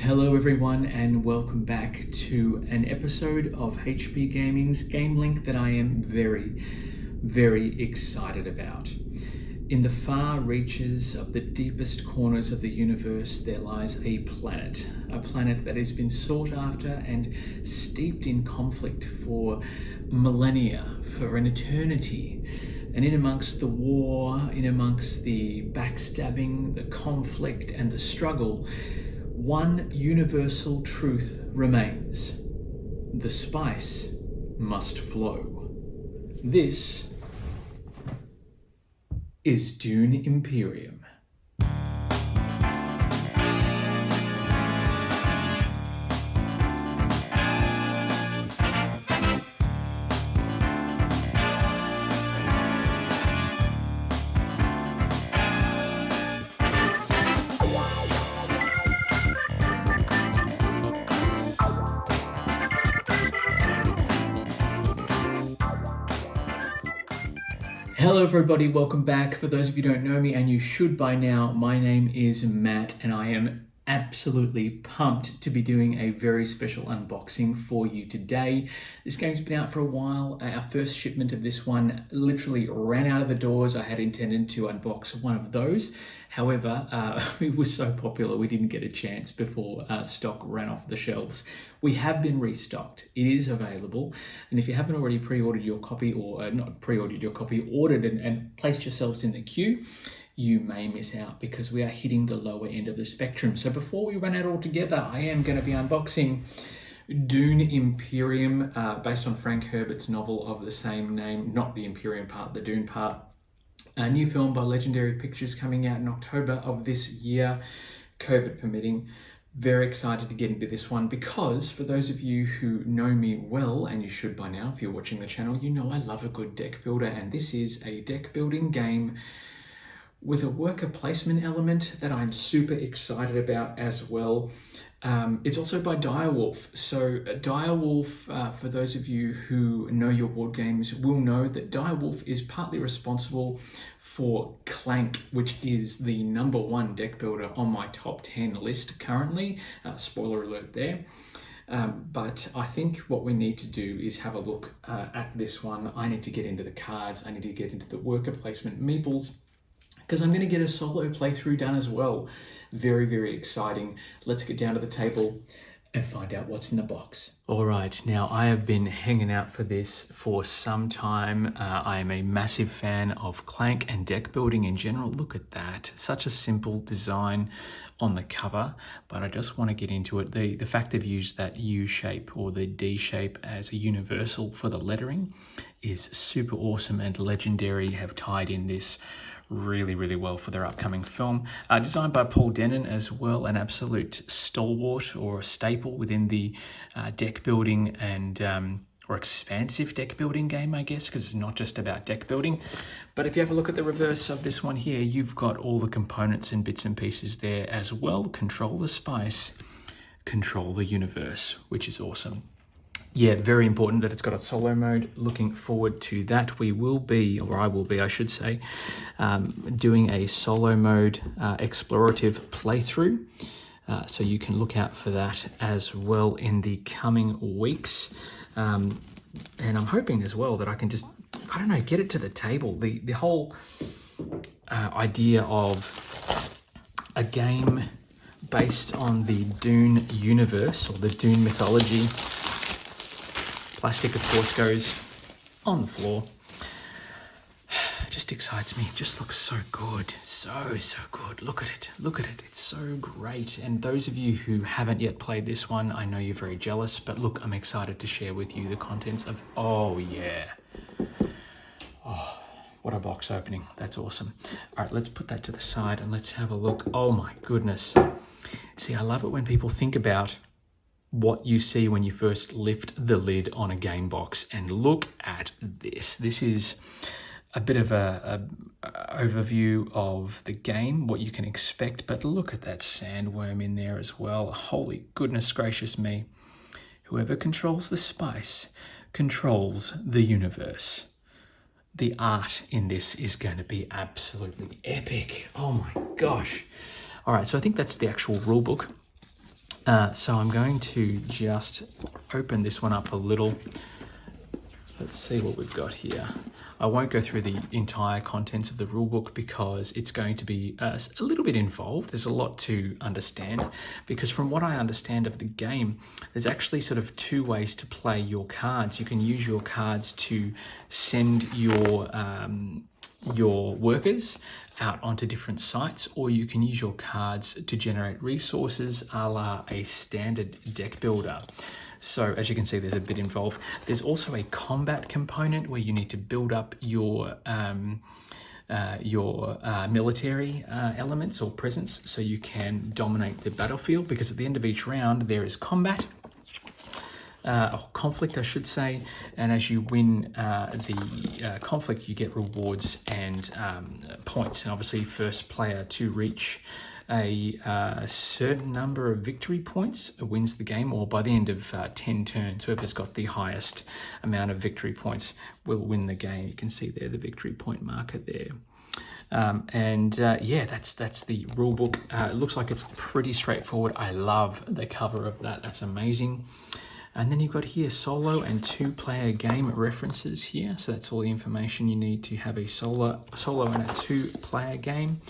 Hello everyone and welcome back to an episode of HP Gaming's GameLINK that I am very excited about. In the far reaches of the deepest corners of the universe there lies a planet that has been sought after and steeped in conflict for millennia, for an eternity. And in amongst the war, in amongst the backstabbing, the conflict and the struggle, one universal truth remains. The spice must flow. This is Dune Imperium. Hello everybody, welcome back. For those of you who don't know me, and you should by now, my name is Matt and I am absolutely pumped to be doing a very special unboxing for you today. This game's been out for a while. Our first shipment of this one literally ran out of the doors. I had intended to unbox one of those. However, it was so popular we didn't get a chance before stock ran off the shelves. We have been restocked. It is available. And if you haven't already pre-ordered your copy, or not pre-ordered your copy, ordered and placed yourselves in the queue, you may miss out because we are hitting the lower end of the spectrum. So before we run out altogether, I am going to be unboxing Dune Imperium, based on Frank Herbert's novel of the same name, not the Imperium part, the Dune part. A new film by Legendary Pictures coming out in October of this year, COVID permitting. Very excited to get into this one because for those of you who know me well, and you should by now if you're watching the channel, you know I love a good deck builder, and this is a deck building game with a worker placement element that I'm super excited about as well. It's also by Direwolf. So Direwolf, for those of you who know your board games, will know that Direwolf is partly responsible for Clank, which is the #1 deck builder on my top 10 list currently. Spoiler alert there. But I think what we need to do is have a look at this one. I need to get into the cards. I need to get into the worker placement meeples, because I'm going to get a solo playthrough done as well. Very exciting. Let's get down to the table and find out what's in the box. All right, now I have been hanging out for this for some time. I am a massive fan of Clank and deck building in general. Look at that. Such a simple design on the cover, but I just want to get into it. The fact they've used that U shape or the D shape as a universal for the lettering is super awesome, and Legendary have tied in this really well for their upcoming film. Designed by Paul Dennen as well, an absolute stalwart or a staple within the deck building and or expansive deck building game, I guess, because it's not just about deck building. But if you have a look at the reverse of this one here, you've got all the components and bits and pieces there as well. Control the spice, control the universe, which is awesome. Yeah, very important that it's got a solo mode. Looking forward to that. We will be, or I will be, I should say, doing a solo mode explorative playthrough. So you can look out for that as well in the coming weeks. And I'm hoping as well that I can just, I don't know, get it to the table. The whole idea of a game based on the Dune universe or the Dune mythology. Plastic, of course, goes on the floor. Just excites me. It just looks so good. So good. Look at it. Look at it. It's so great. And those of you who haven't yet played this one, I know you're very jealous, but look, I'm excited to share with you the contents of, oh yeah. Oh, what a box opening. That's awesome. All right, let's put that to the side and let's have a look. Oh my goodness. See, I love it when people think about what you see when you first lift the lid on a game box, and look at this. This is a bit of a overview of the game, what you can expect, but look at that sandworm in there as well. Holy goodness gracious me. Whoever controls the spice controls the universe. The art in this is going to be absolutely epic. Oh my gosh. All right, so I think that's the actual rule book. So I'm going to just open this one up a little. Let's see what we've got here. I won't go through the entire contents of the rulebook because it's going to be a little bit involved. There's a lot to understand because from what I understand of the game, there's actually sort of two ways to play your cards. You can use your cards to send your workers out onto different sites, or you can use your cards to generate resources a la a standard deck builder. So as you can see, there's a bit involved. There's also a combat component where you need to build up your military elements or presence so you can dominate the battlefield, because at the end of each round there is combat. Or conflict, I should say, and as you win the conflict, you get rewards and points. And obviously, first player to reach a certain number of victory points wins the game, or by the end of 10 turns, whoever's got the highest amount of victory points will win the game. You can see there the victory point marker there. Yeah, that's the rule book. It looks like it's pretty straightforward. I love the cover of that. That's amazing. And then you've got here solo and 2-player game references here. So that's all the information you need to have a solo and a 2-player game.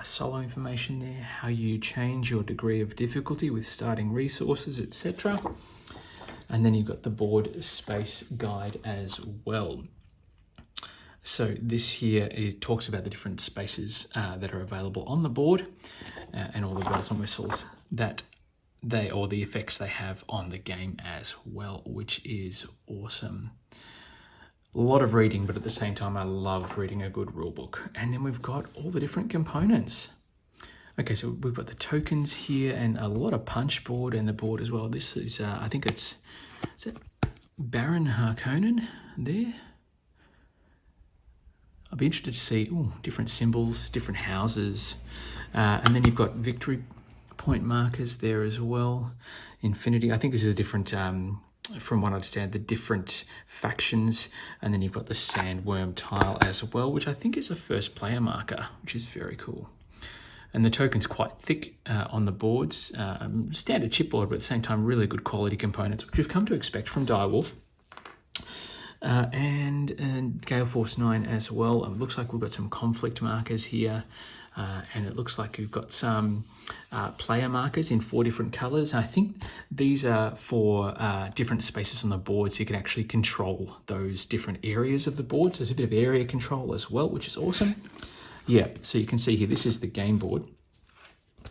Solo information there, how you change your degree of difficulty with starting resources, etc. And then you've got the board space guide as well. So this here, it talks about the different spaces that are available on the board and all the bells and whistles that or the effects they have on the game as well, which is awesome. A lot of reading, but at the same time, I love reading a good rulebook. And then we've got all the different components. Okay, so we've got the tokens here and a lot of punch board and the board as well. This is, I think is it Baron Harkonnen there? I'll be interested to see different symbols, different houses. And then you've got victory point markers there as well. Infinity, I think this is a different, from what I understand, the different factions. And then you've got the sandworm tile as well, which I think is a first player marker, which is very cool. And the token's quite thick on the boards. Standard chipboard, but at the same time, really good quality components, which we've come to expect from Direwolf. And Gale Force 9 as well. It looks like we've got some conflict markers here. And it looks like we've got some player markers in 4 different colors. I think these are for different spaces on the board, so you can actually control those different areas of the board. So there's a bit of area control as well, which is awesome. Yeah, so you can see here, this is the game board.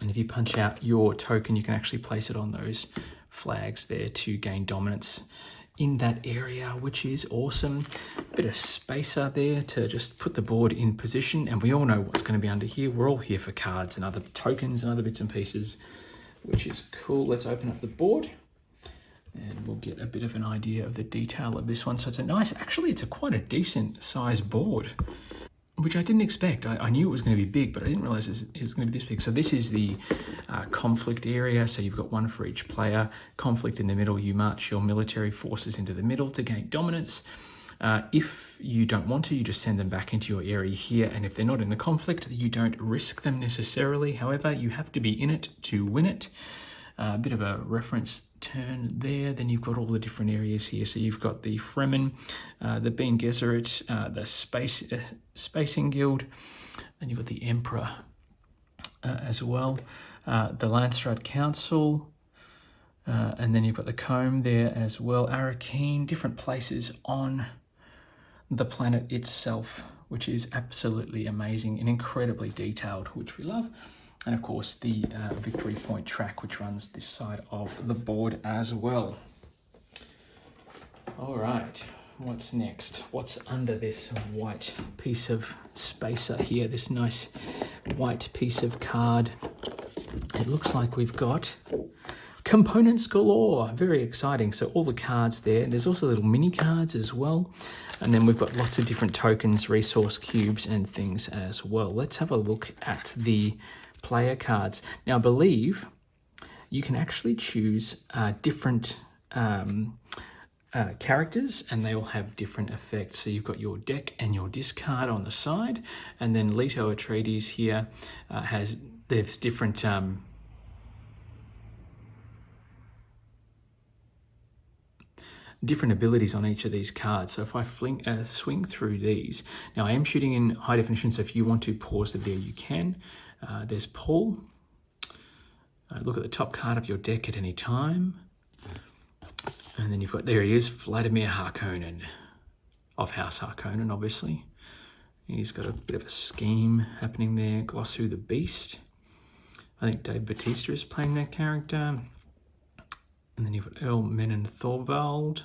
And if you punch out your token, you can actually place it on those flags there to gain dominance in that area, which is awesome. Bit of spacer there to just put the board in position, and we all know what's going to be under here. We're all here for cards and other tokens and other bits and pieces, which is cool. Let's open up the board and we'll get a bit of an idea of the detail of this one. So it's it's quite a decent sized board, which I didn't expect. I knew it was going to be big, but I didn't realize it was going to be this big. So this is the conflict area. So you've got one for each player. Conflict in the middle, you march your military forces into the middle to gain dominance. If you don't want to, you just send them back into your area here. And if they're not in the conflict, you don't risk them necessarily. However, you have to be in it to win it. A bit of a reference turn there. Then you've got all the different areas here. So you've got the Fremen, the Bene Gesserit, the Spacing Guild. Then you've got the Emperor as well. The Landsraad Council. And then you've got the Comb there as well. Arrakis, different places on the planet itself, which is absolutely amazing and incredibly detailed, which we love. And of course the victory point track, which runs this side of the board as well. All right, what's next? What's under this white piece of spacer here, this nice white piece of card? It looks like we've got components galore. Very exciting. So all the cards there. And there's also little mini cards as well. And then we've got lots of different tokens, resource cubes and things as well. Let's have a look at the player cards. Now I believe you can actually choose different characters, and they all have different effects. So you've got your deck and your discard on the side, and then Leto Atreides here there's different different abilities on each of these cards. So if I swing through these, now I am shooting in high definition, so if you want to pause the video, you can. There's Paul. Look at the top card of your deck at any time. And then you've got, there he is, Vladimir Harkonnen, of House Harkonnen, obviously. He's got a bit of a scheme happening there. Glossu the Beast. I think Dave Bautista is playing that character. And then you've got Earl Menon Thorvald.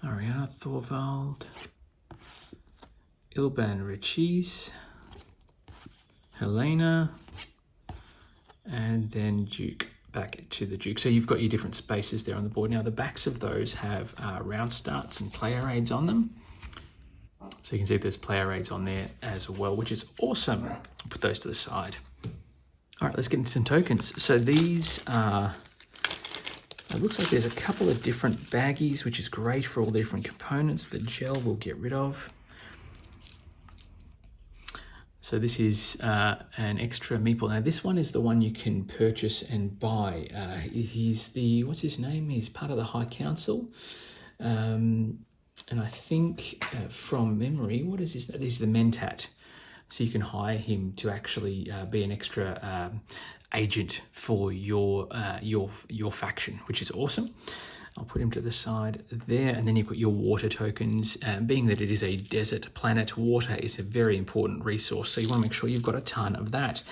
Ariana Thorvald. Ilban Richis. Helena. And then Duke, back to the Duke. So you've got your different spaces there on the board. Now the backs of those have round starts and player aids on them. So you can see there's player aids on there as well, which is awesome. I'll put those to the side. All right, let's get into some tokens. So these are, it looks like there's a couple of different baggies, which is great for all the different components. The gel we'll get rid of. So this is an extra meeple. Now this one is the one you can purchase and buy. He's the, what's his name? He's part of the High Council. And I think from memory, what is his name? He's the Mentat. So you can hire him to actually be an extra agent for your faction, which is awesome. I'll put him to the side there, and then you've got your water tokens. Being that it is a desert planet, water is a very important resource, so you want to make sure you've got a ton of that.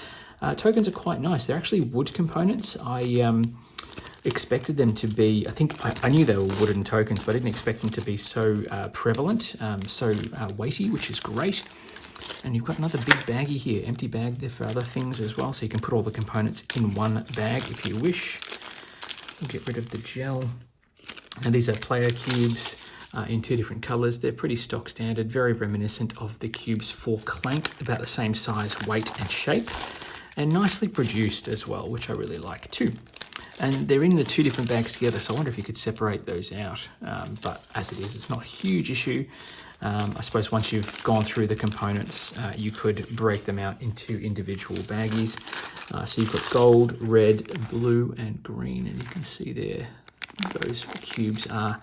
Tokens are quite nice. They're actually wood components. I expected them to be, I knew they were wooden tokens, but I didn't expect them to be so prevalent, so weighty, which is great. And you've got another big baggie here, empty bag there for other things as well, so you can put all the components in one bag if you wish. We'll get rid of the gel. And these are player cubes in two different colors. They're pretty stock standard, very reminiscent of the cubes for Clank, about the same size, weight and shape, and nicely produced as well, which I really like too. And they're in the two different bags together, so I wonder if you could separate those out. But as it is, it's not a huge issue. I suppose once you've gone through the components, you could break them out into individual baggies. So you've got gold, red, blue, and green, and you can see there, those cubes are,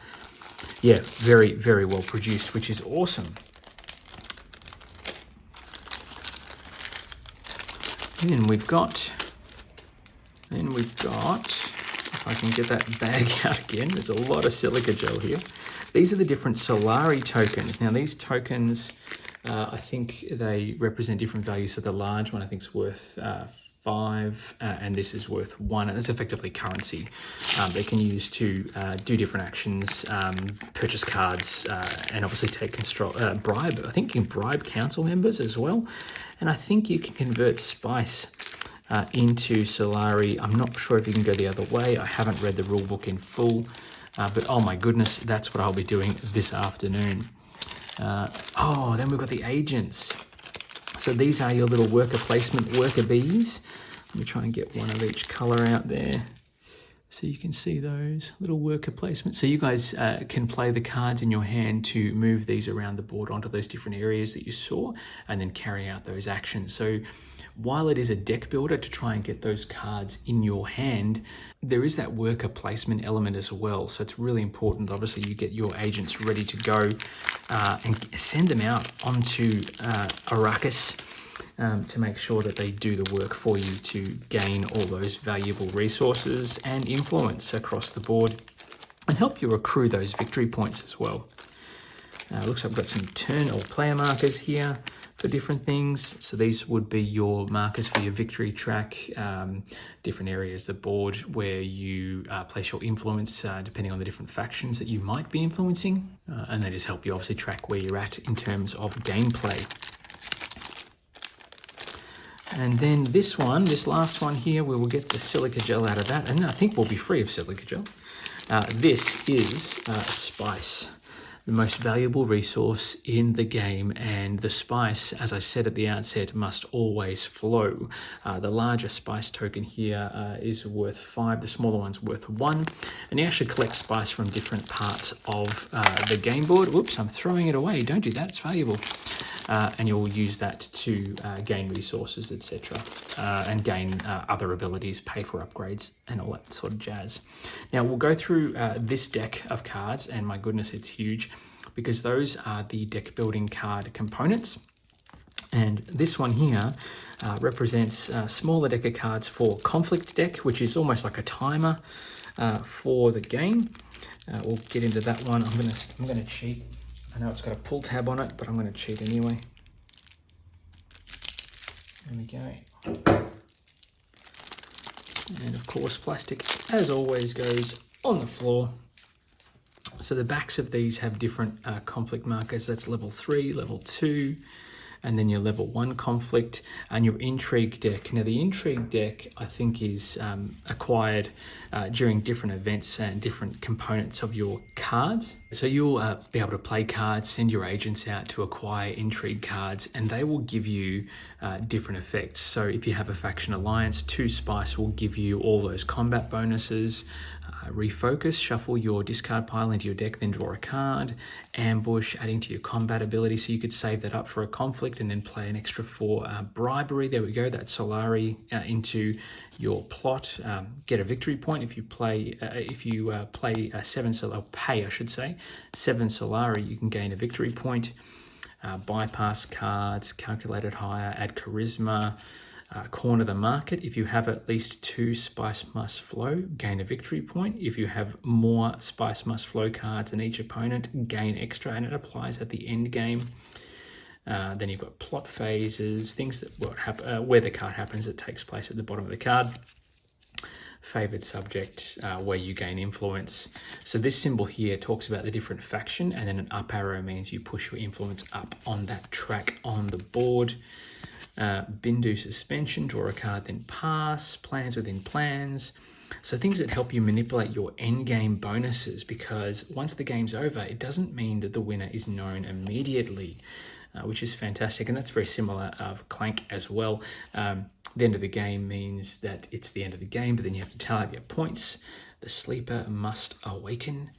yeah, very, very well produced, which is awesome. And we've got, if I can get that bag out again, there's a lot of silica gel here. These are the different Solari tokens. Now these tokens, I think they represent different values. So the large one I think is worth 5, and this is worth 1, and it's effectively currency they can use to do different actions, purchase cards, and obviously take bribe. I think you can bribe council members as well, and I think you can convert spice into Solari. I'm not sure if you can go the other way. I haven't read the rule book in full, but oh my goodness, that's what I'll be doing this afternoon. Then we've got the agents. So these are your little worker placement worker bees. Let me try and get one of each color out there so you can see those little worker placements. So you guys can play the cards in your hand to move these around the board onto those different areas that you saw and then carry out those actions. So while it is a deck builder to try and get those cards in your hand, there is that worker placement element as well. So it's really important, obviously, you get your agents ready to go and send them out onto Arrakis to make sure that they do the work for you to gain all those valuable resources and influence across the board and help you accrue those victory points as well. Looks like we've got some turn or player markers here for different things. So these would be your markers for your victory track, different areas of the board where you place your influence depending on the different factions that you might be influencing. And they just help you obviously track where you're at in terms of gameplay. And then this last one here, we will get the silica gel out of that, and I think we'll be free of silica gel. This is spice. the most valuable resource in the game, and the spice, as I said at the outset, must always flow. The larger spice token here is worth 5, the smaller one's worth 1, and you actually collect spice from different parts of the game board. Whoops, I'm throwing it away. Don't do that, it's valuable. And you'll use that to gain resources, etc., and gain other abilities, pay for upgrades, and all that sort of jazz. Now, we'll go through this deck of cards, and my goodness, it's huge, because those are the deck building card components. And this one here represents a smaller deck of cards for conflict deck, which is almost like a timer for the game. We'll get into that one. I'm gonna cheat. I know it's got a pull tab on it, but I'm going to cheat anyway. There we go. And of course, plastic, as always, goes on the floor. So the backs of these have different conflict markers. That's level 3, level 2, and then your level 1 conflict, and your intrigue deck. Now, the intrigue deck, I think, is acquired during different events and different components of your cards. So you'll be able to play cards, send your agents out to acquire intrigue cards, and they will give you different effects. So if you have a faction alliance, 2 spice will give you all those combat bonuses. Refocus, shuffle your discard pile into your deck, then draw a card. Ambush, adding to your combat ability, so you could save that up for a conflict and then play an extra for bribery. There we go, that Solari into your plot. Get a victory point if you play 7 Solari, pay I should say, 7 Solari, you can gain a victory point. Bypass cards, calculated hire, add charisma. Corner the market. If you have at least 2 spice must flow, gain a victory point. If you have more spice must flow cards than each opponent, gain extra, and it applies at the end game. Then you've got plot phases, things that where the card happens, it takes place at the bottom of the card. Favored subject, where you gain influence. So this symbol here talks about the different faction, and then an up arrow means you push your influence up on that track on the board. Bindu suspension, draw a card, then pass. Plans within plans. So things that help you manipulate your end game bonuses, because once the game's over, it doesn't mean that the winner is known immediately, which is fantastic. And that's very similar of Clank as well. The end of the game means that it's the end of the game, but then you have to tally up your points. The sleeper must awaken.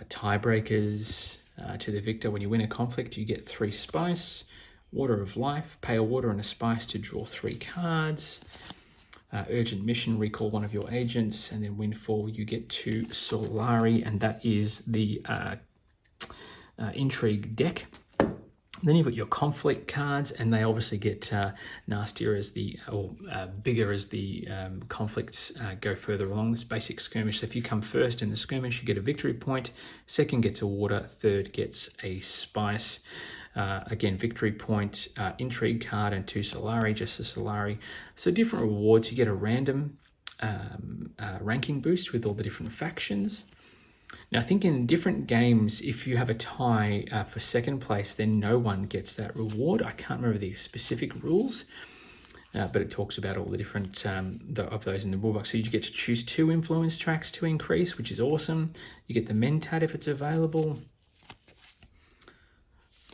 Tiebreakers, to the victor. When you win a conflict, you get 3 spice. Water of Life, pay a water and a spice to draw 3 cards. Urgent Mission, recall one of your agents, and then Windfall, you get 2 Solari, and that is the Intrigue deck. Then you've got your conflict cards, and they obviously get nastier as bigger as the conflicts go further along this basic skirmish. So if you come first in the skirmish, you get a victory point. Second gets a water. Third gets a spice. Again, victory point, intrigue card, and 2 Solari, just the Solari. So different rewards. You get a random ranking boost with all the different factions. Now, I think in different games, if you have a tie for second place, then no one gets that reward. I can't remember the specific rules, but it talks about all the different of those in the rulebook. So you get to choose 2 influence tracks to increase, which is awesome. You get the Mentat if it's available.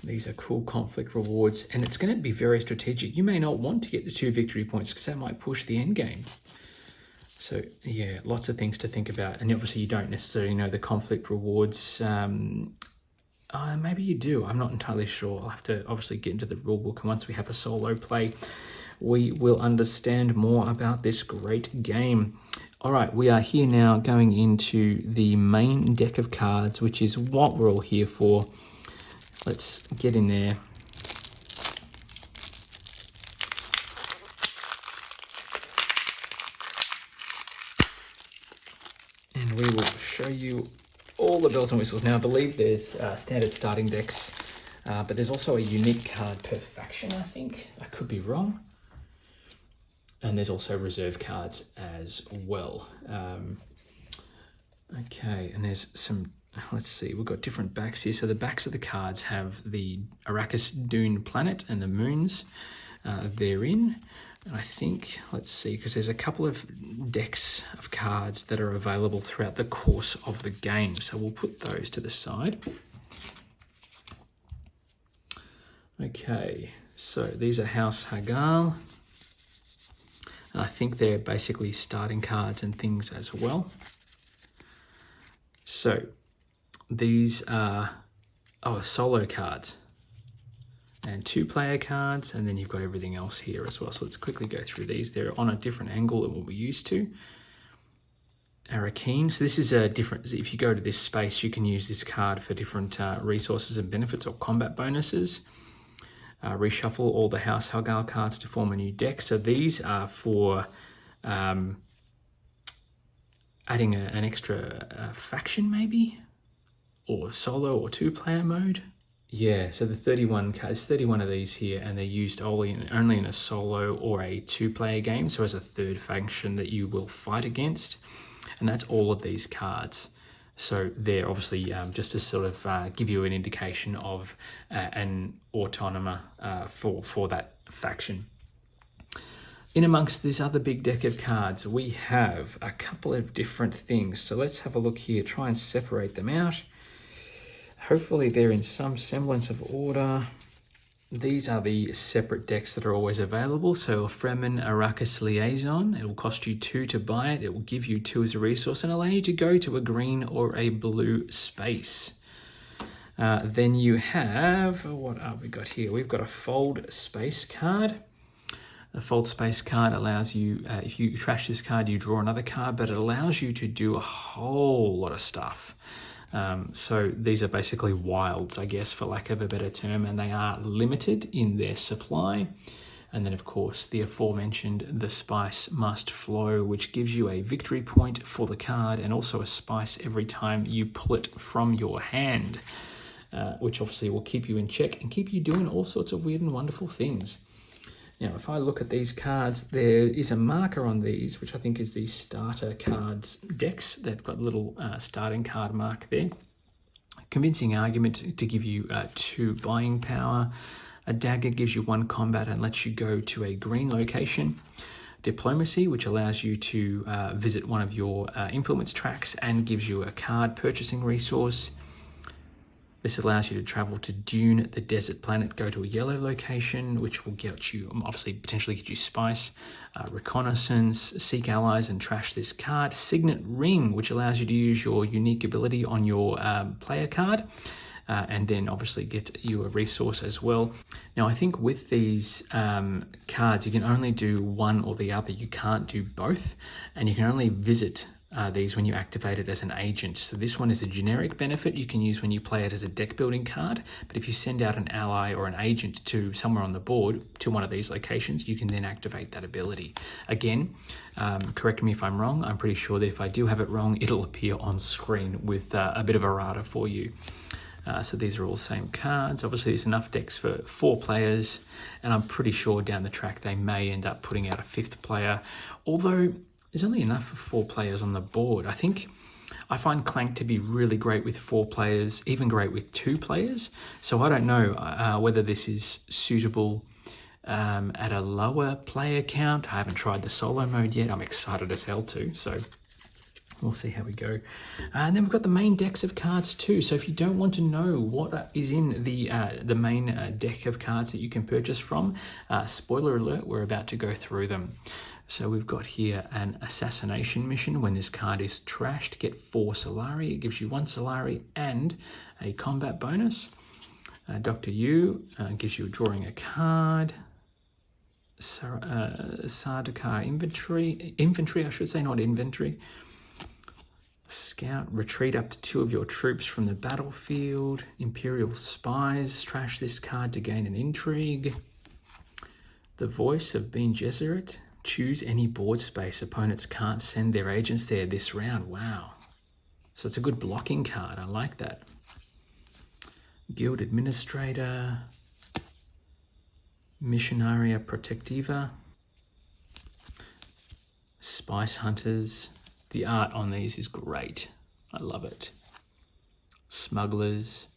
These are cool conflict rewards, and it's going to be very strategic. You may not want to get the 2 victory points because that might push the end game. So yeah, lots of things to think about. And obviously you don't necessarily know the conflict rewards. Maybe you do. I'm not entirely sure. I'll have to obviously get into the rulebook, and once we have a solo play, we will understand more about this great game. All right, we are here now going into the main deck of cards, which is what we're all here for. Let's get in there. And we will show you all the bells and whistles. Now, I believe there's standard starting decks, but there's also a unique card per faction, I think. I could be wrong. And there's also reserve cards as well. Okay, and there's some... Let's see, we've got different backs here. So the backs of the cards have the Arrakis Dune planet and the moons therein. And I think, let's see, because there's a couple of decks of cards that are available throughout the course of the game. So we'll put those to the side. Okay, so these are House Hagal. And I think they're basically starting cards and things as well. So these are solo cards and 2-player cards, and then you've got everything else here as well. So let's quickly go through these. They're on a different angle than what we're used to. Arrakis. So this is a different, if you go to this space, you can use this card for different resources and benefits or combat bonuses. Reshuffle all the House Hagal cards to form a new deck. So these are for adding an extra faction maybe, or solo or 2-player mode. Yeah, so the 31 cards, 31 of these here, and they're used only in a solo or a 2-player game, so as a third faction that you will fight against. And that's all of these cards. So they're obviously just to sort of give you an indication of an autonomy for that faction. In amongst this other big deck of cards, we have a couple of different things. So let's have a look here, try and separate them out. Hopefully they're in some semblance of order. These are the separate decks that are always available. So a Fremen Arrakis Liaison, it will cost you 2 to buy it. It will give you 2 as a resource and allow you to go to a green or a blue space. Then you have, what have we got here? We've got a Fold Space card. The Fold Space card allows you, if you trash this card, you draw another card, but it allows you to do a whole lot of stuff. So these are basically wilds, I guess, for lack of a better term, and they are limited in their supply. And then, of course, the aforementioned The Spice Must Flow, which gives you a victory point for the card and also a spice every time you pull it from your hand, which obviously will keep you in check and keep you doing all sorts of weird and wonderful things. Now, if I look at these cards, there is a marker on these, which I think is the starter cards decks. They've got a little starting card mark there. Convincing argument to give you 2 buying power. A dagger gives you 1 combat and lets you go to a green location. Diplomacy, which allows you to visit one of your influence tracks and gives you a card purchasing resource. This allows you to travel to Dune, the desert planet, go to a yellow location, which will get you, obviously, potentially get you spice. Reconnaissance, seek allies and trash this card. Signet Ring, which allows you to use your unique ability on your player card. And then obviously get you a resource as well. Now, I think with these cards, you can only do one or the other. You can't do both, and you can only visit these when you activate it as an agent. So this one is a generic benefit you can use when you play it as a deck building card, but if you send out an ally or an agent to somewhere on the board, to one of these locations, you can then activate that ability. Again, correct me if I'm wrong, I'm pretty sure that if I do have it wrong, it'll appear on screen with a bit of errata for you. So these are all the same cards. Obviously, there's enough decks for 4 players, and I'm pretty sure down the track they may end up putting out a 5th player, although there's only enough for 4 players on the board. I find Clank to be really great with 4 players, even great with 2 players. So I don't know whether this is suitable at a lower player count. I haven't tried the solo mode yet. I'm excited as hell to, so we'll see how we go. And then we've got the main decks of cards too. So if you don't want to know what is in the main deck of cards that you can purchase from, spoiler alert, we're about to go through them. So we've got here an assassination mission. When this card is trashed, get 4 Solari. It gives you 1 Solari and a combat bonus. Dr. Yu gives you drawing a card. Sardaukar infantry, I should say, not inventory. Scout, retreat up to 2 of your troops from the battlefield. Imperial spies, trash this card to gain an intrigue. The voice of Bene Gesserit, choose any board space. Opponents can't send their agents there this round. Wow. So it's a good blocking card. I like that. Guild Administrator, Missionaria Protectiva, Spice Hunters. The art on these is great. I love it. Smugglers.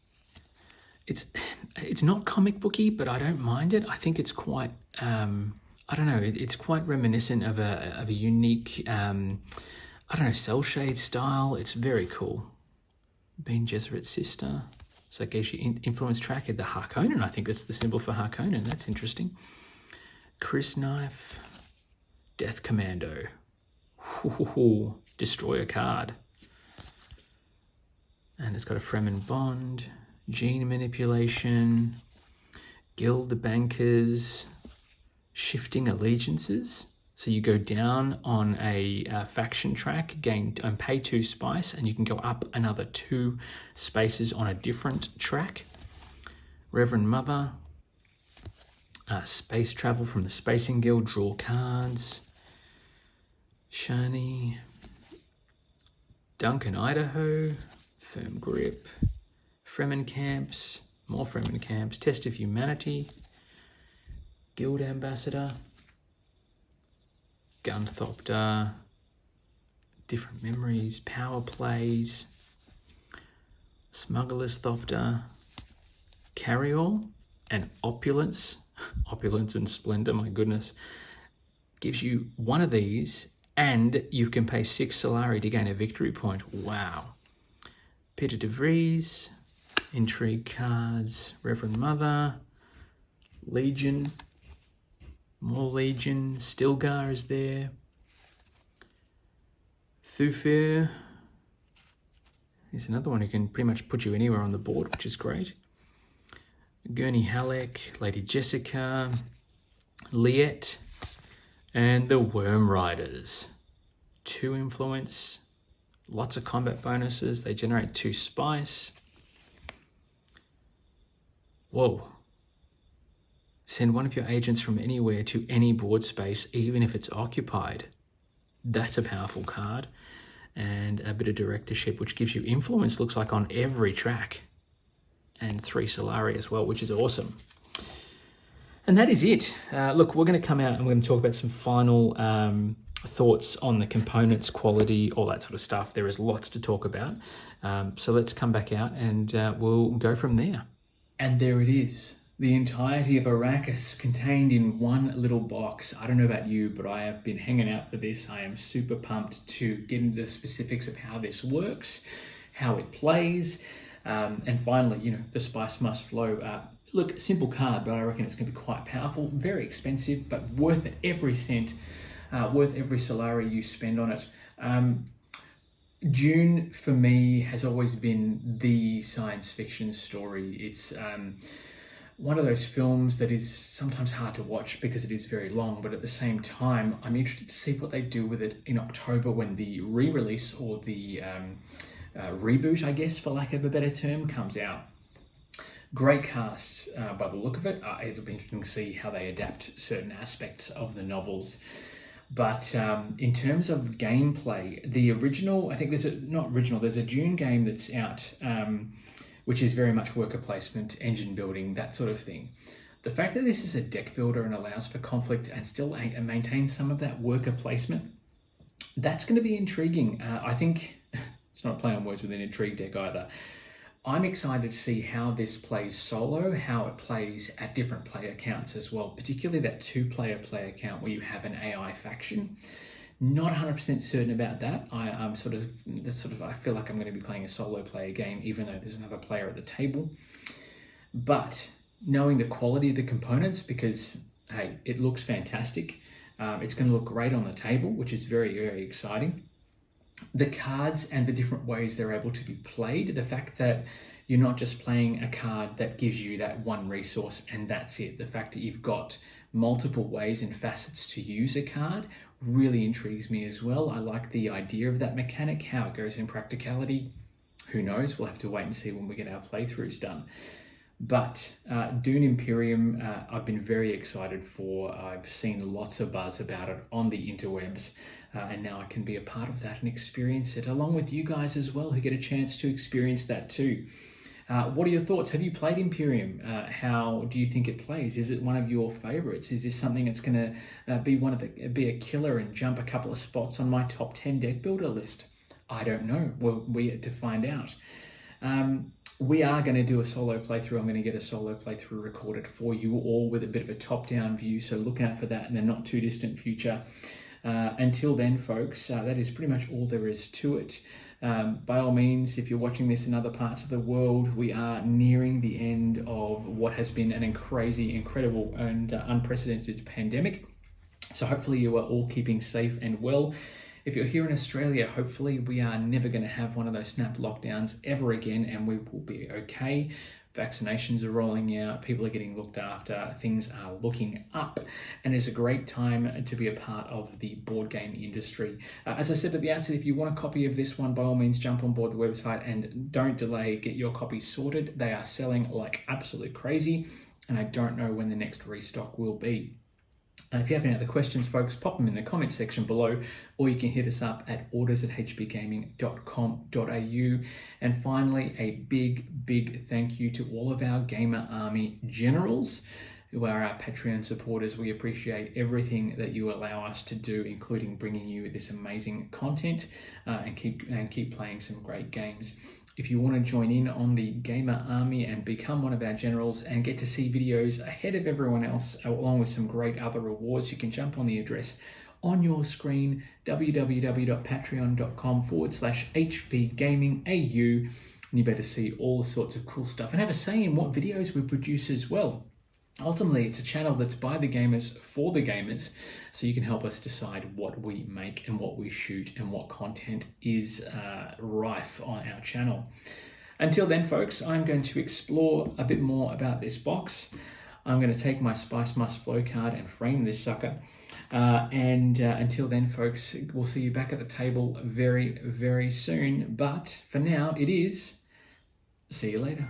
It's not comic booky, but I don't mind it. I think it's quite I don't know. It's quite reminiscent of a unique I don't know, cell shade style. It's very cool. Bene Gesserit sister. So it gives you influence tracker. The Harkonnen, I think that's the symbol for Harkonnen. That's interesting. Chris Knife, Death Commando. Ooh, destroy a card. And it's got a Fremen Bond, Gene Manipulation, Guild the Bankers, Shifting Allegiances. So you go down on a faction track, gain and pay 2 spice, and you can go up another 2 spaces on a different track. Reverend Mother, Space Travel from the Spacing Guild, draw cards. Shani, Duncan, Idaho, Firm Grip, Fremen Camps, more Fremen Camps, Test of Humanity, Guild Ambassador, Gunthopter, Different Memories, Power Plays, Smuggler's Thopter, Carryall, and Opulence. Opulence and Splendor, my goodness. Gives you one of these, and you can pay 6 Solari to gain a victory point. Wow. Peter de Vries, Intrigue cards, Reverend Mother, Legion, more Legion, Stilgar is there, Thufir. Here's another one who can pretty much put you anywhere on the board, which is great. Gurney Halleck, Lady Jessica, Liet, and the Worm Riders. 2 influence, lots of combat bonuses. They generate 2 spice. Whoa. Send one of your agents from anywhere to any board space, even if it's occupied. That's a powerful card. And a bit of directorship, which gives you influence, looks like on every track. And 3 Solari as well, which is awesome. And that is it. Look, we're going to come out and we're going to talk about some final thoughts on the components, quality, all that sort of stuff. There is lots to talk about. So let's come back out and we'll go from there. And there it is. The entirety of Arrakis contained in one little box. I don't know about you, but I have been hanging out for this. I am super pumped to get into the specifics of how this works, how it plays, and finally, you know, the spice must flow. Look, simple card, but I reckon it's going to be quite powerful. Very expensive, but worth it every cent, worth every Solari you spend on it. Dune, for me, has always been the science fiction story. It's one of those films that is sometimes hard to watch because it is very long, but at the same time, I'm interested to see what they do with it in October when the re-release or the reboot, I guess, for lack of a better term, comes out. Great cast by the look of it. It'll be interesting to see how they adapt certain aspects of the novels. But in terms of gameplay, the original, I think there's a Dune game that's out, which is very much worker placement, engine building, that sort of thing. The fact that this is a deck builder and allows for conflict and still maintains some of that worker placement, that's going to be intriguing. I think it's not a play on words with an intrigue deck either. I'm excited to see how this plays solo, how it plays at different player counts as well, particularly that 2-player player count where you have an AI faction. Not 100% certain about that. I feel like I'm going to be playing a solo player game, even though there's another player at the table. But knowing the quality of the components, because hey, it looks fantastic. It's going to look great on the table, which is very, very exciting. The cards and the different ways they're able to be played, the fact that you're not just playing a card that gives you that one resource and that's it. The fact that you've got multiple ways and facets to use a card really intrigues me as well. I like the idea of that mechanic, how it goes in practicality. Who knows? We'll have to wait and see when we get our playthroughs done. But Dune Imperium, I've been very excited for. I've seen lots of buzz about it on the interwebs, and now I can be a part of that and experience it, along with you guys as well, who get a chance to experience that too. What are your thoughts? Have you played Imperium? How do you think it plays? Is it one of your favorites? Is this something that's going to be a killer and jump a couple of spots on my top 10 deck builder list? I don't know. Well, we have to find out. We are going to do a solo playthrough. I'm going to get a solo playthrough recorded for you all with a bit of a top-down view, so look out for that in the not-too-distant future. Until then, folks, that is pretty much all there is to it. By all means, if you're watching this in other parts of the world, we are nearing the end of what has been an crazy, incredible, and unprecedented pandemic. So hopefully you are all keeping safe and well. If you're here in Australia, hopefully we are never going to have one of those snap lockdowns ever again, and we will be okay. Vaccinations are rolling out, people are getting looked after, things are looking up, and it's a great time to be a part of the board game industry. As I said at the outset, if you want a copy of this one, by all means jump on board the website and don't delay, get your copy sorted. They are selling like absolute crazy, and I don't know when the next restock will be. If you have any other questions, folks, pop them in the comment section below, or you can hit us up at orders@hbgaming.com.au. And finally, a big thank you to all of our Gamer Army generals who are our Patreon supporters. We appreciate everything that you allow us to do, including bringing you this amazing content and keep playing some great games. If you want to join in on the Gamer Army and become one of our generals and get to see videos ahead of everyone else, along with some great other rewards, you can jump on the address on your screen, www.patreon.com/hbgamingau, and you better see all sorts of cool stuff and have a say in what videos we produce as well. Ultimately, it's a channel that's by the gamers for the gamers, so you can help us decide what we make and what we shoot and what content is rife on our channel. Until then, folks, I'm going to explore a bit more about this box. I'm going to take my Spice Must Flow card and frame this sucker. Until then, folks, we'll see you back at the table very soon. But for now, it is see you later.